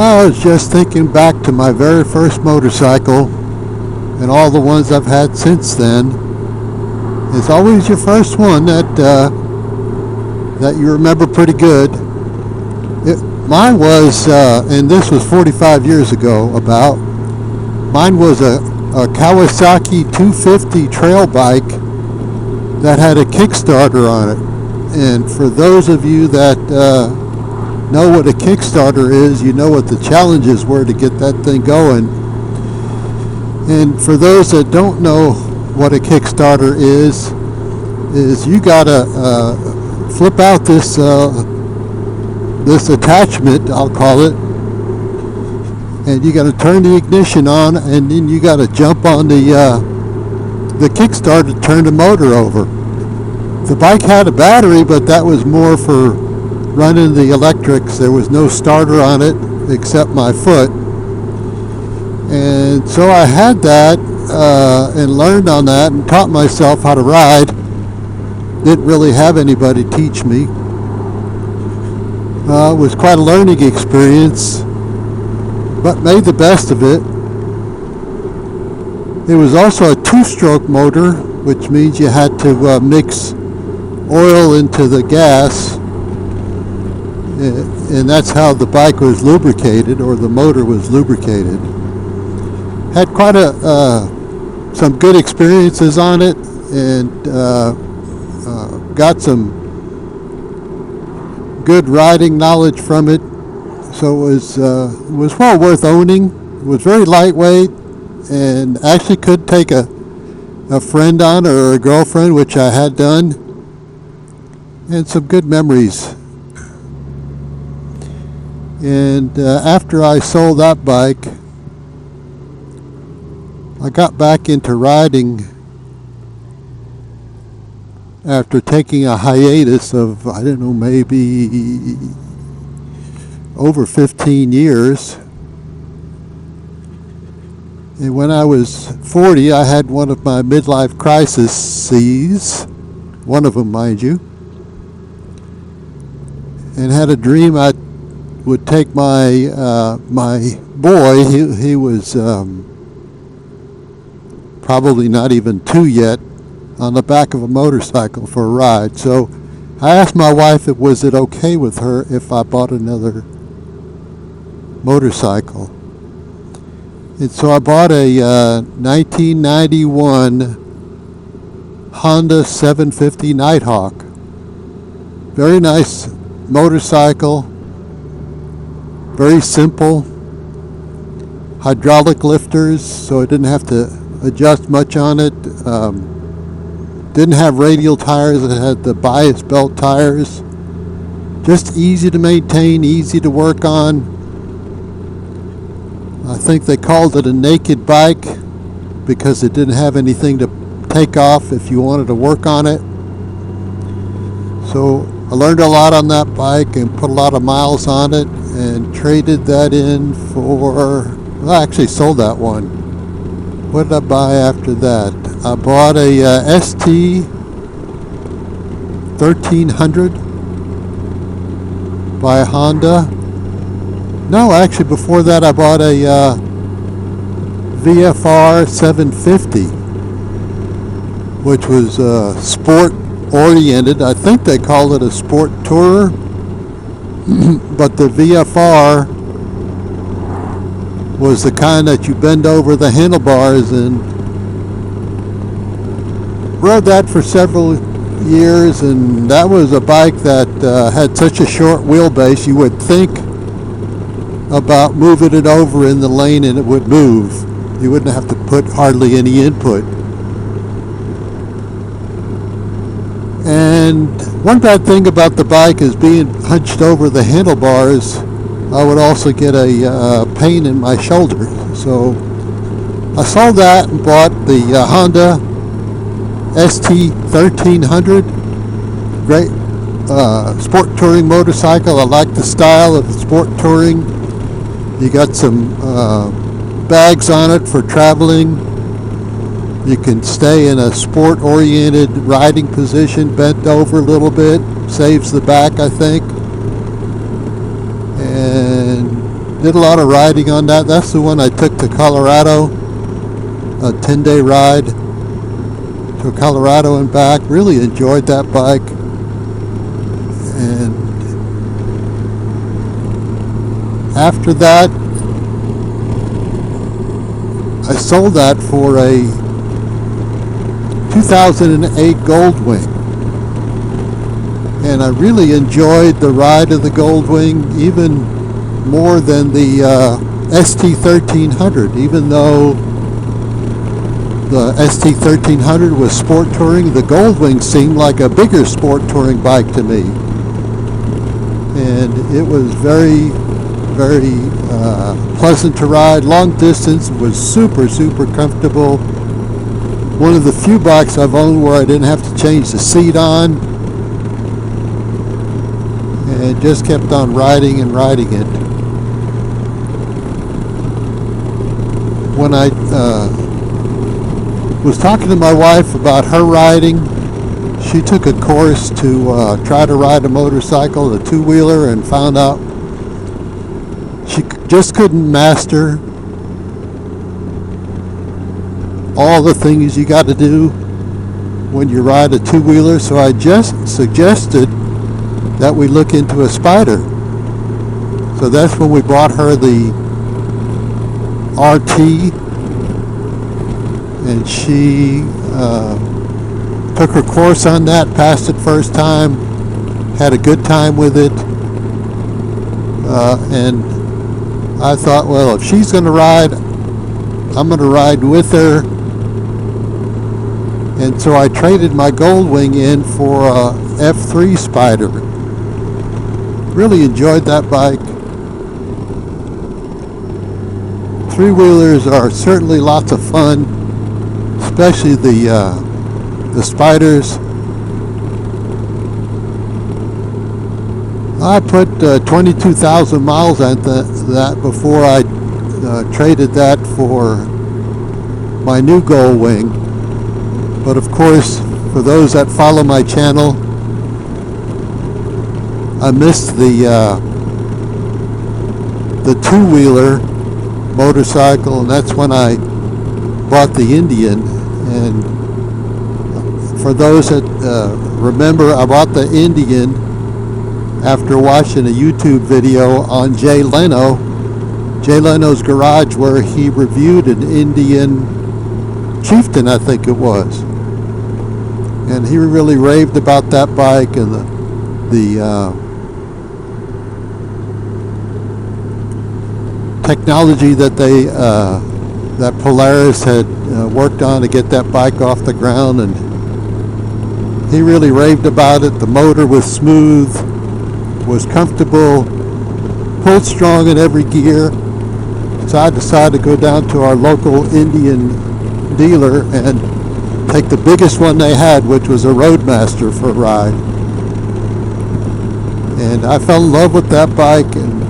I was just thinking back to my very first motorcycle and all the ones I've had since then. It's always your first one that you remember pretty good. Mine was, and this was 45 years ago about, mine was a Kawasaki 250 trail bike that had a Kickstarter on it. And for those of you that know what a Kickstarter is, you know what the challenges were to get that thing going. And for those that don't know what a Kickstarter is you gotta flip out this attachment, I'll call it, and you gotta turn the ignition on, and then you gotta jump on the Kickstarter to turn the motor over. The bike had a battery, but that was more for running the electrics. There was no starter on it except my foot. And so I had that and learned on that and taught myself how to ride. Didn't really have anybody teach me. It was quite a learning experience, but made the best of it. It was also a two-stroke motor, which means you had to mix oil into the gas, and that's how the bike was lubricated, or the motor was lubricated. Had quite some good experiences on it, and got some good riding knowledge from it. So it was well worth owning. It was very lightweight, and actually could take a friend on, or a girlfriend, which I had done, and some good memories. And after I sold that bike, I got back into riding after taking a hiatus of, I don't know, maybe over 15 years. And when I was 40, I had one of my midlife crises, one of them, mind you, and had a dream I would take my boy, he was probably not even 2 yet, on the back of a motorcycle for a ride. So I asked my wife, was it okay with her if I bought another motorcycle. And so I bought a 1991 Honda 750 Nighthawk. Very nice motorcycle, very simple, hydraulic lifters, so I didn't have to adjust much on it. Didn't have radial tires, it had the bias belt tires. Just easy to maintain, easy to work on. I think they called it a naked bike because it didn't have anything to take off if you wanted to work on it. So I learned a lot on that bike and put a lot of miles on it, and traded that in for, well, I actually sold that one. What did I buy after that? I bought a ST 1300 by Honda. No, actually before that I bought a VFR 750, which was sport oriented. I think they call it a sport tourer, but the VFR was the kind that you bend over the handlebars, and rode that for several years. And that was a bike that had such a short wheelbase, you would think about moving it over in the lane and it would move. You wouldn't have to put hardly any input. And one bad thing about the bike is being hunched over the handlebars. I would also get a pain in my shoulder. So I sold that and bought the Honda ST 1300. Great sport touring motorcycle. I like the style of the sport touring. You got some bags on it for traveling. You can stay in a sport-oriented riding position, bent over a little bit. Saves the back, I think. And Did a lot of riding on that. That's the one I took to Colorado, a 10-day ride to Colorado and back. Really enjoyed that bike. And after that, I sold that for a 2008 Goldwing. And I really enjoyed the ride of the Goldwing, even more than the ST1300. Even though the ST1300 was sport touring, the Goldwing seemed like a bigger sport touring bike to me. And it was very, very pleasant to ride. Long distance, was super comfortable. One of the few bikes I've owned where I didn't have to change the seat on, and just kept on riding and riding it. When I was talking to my wife about her riding, she took a course to try to ride a motorcycle, a two-wheeler, and found out she just couldn't master all the things you got to do when you ride a two-wheeler. So I just suggested that we look into a Spider. So that's when we bought her the RT, and she took her course on that, passed it first time, had a good time with it, and I thought, well, if she's going to ride, I'm going to ride with her. And so I traded my Goldwing in for a F3 Spider. Really enjoyed that bike. Three-wheelers are certainly lots of fun, especially the Spiders. I put 22,000 miles on that before I traded that for my new Goldwing. But of course, for those that follow my channel, I missed the two-wheeler motorcycle, and that's when I bought the Indian. And for those that remember, I bought the Indian after watching a YouTube video on Jay Leno's garage, where he reviewed an Indian Chieftain, I think it was, and he really raved about that bike and the technology that that Polaris had worked on to get that bike off the ground, and he really raved about it. The motor was smooth, was comfortable, pulled strong in every gear. So I decided to go down to our local Indian dealer and take the biggest one they had, which was a Roadmaster, for a ride. And I fell in love with that bike and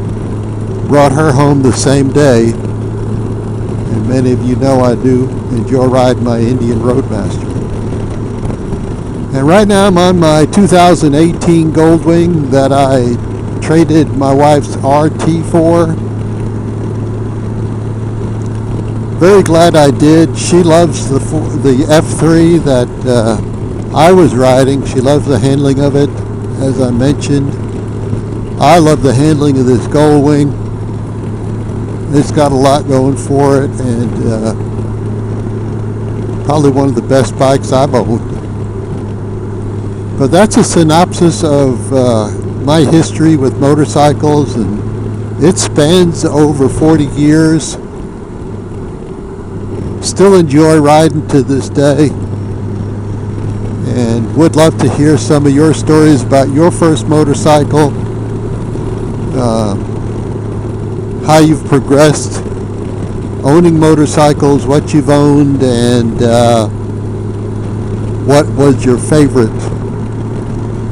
brought her home the same day. And many of you know I do enjoy riding my Indian Roadmaster. And right now I'm on my 2018 Goldwing that I traded my wife's RT for. Very glad I did. She loves the F3 that I was riding. She loves the handling of it, as I mentioned. I love the handling of this Goldwing. It's got a lot going for it, and probably one of the best bikes I've owned. But that's a synopsis of my history with motorcycles, and it spans over 40 years. Still enjoy riding to this day, and would love to hear some of your stories about your first motorcycle, how you've progressed owning motorcycles, what you've owned, and what was your favorite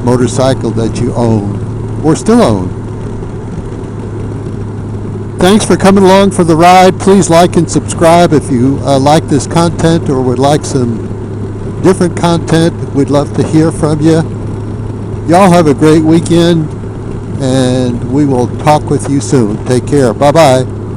motorcycle that you own or still own. Thanks for coming along for the ride. Please like and subscribe if you like this content or would like some different content. We'd love to hear from you. Y'all have a great weekend, and we will talk with you soon. Take care. Bye-bye.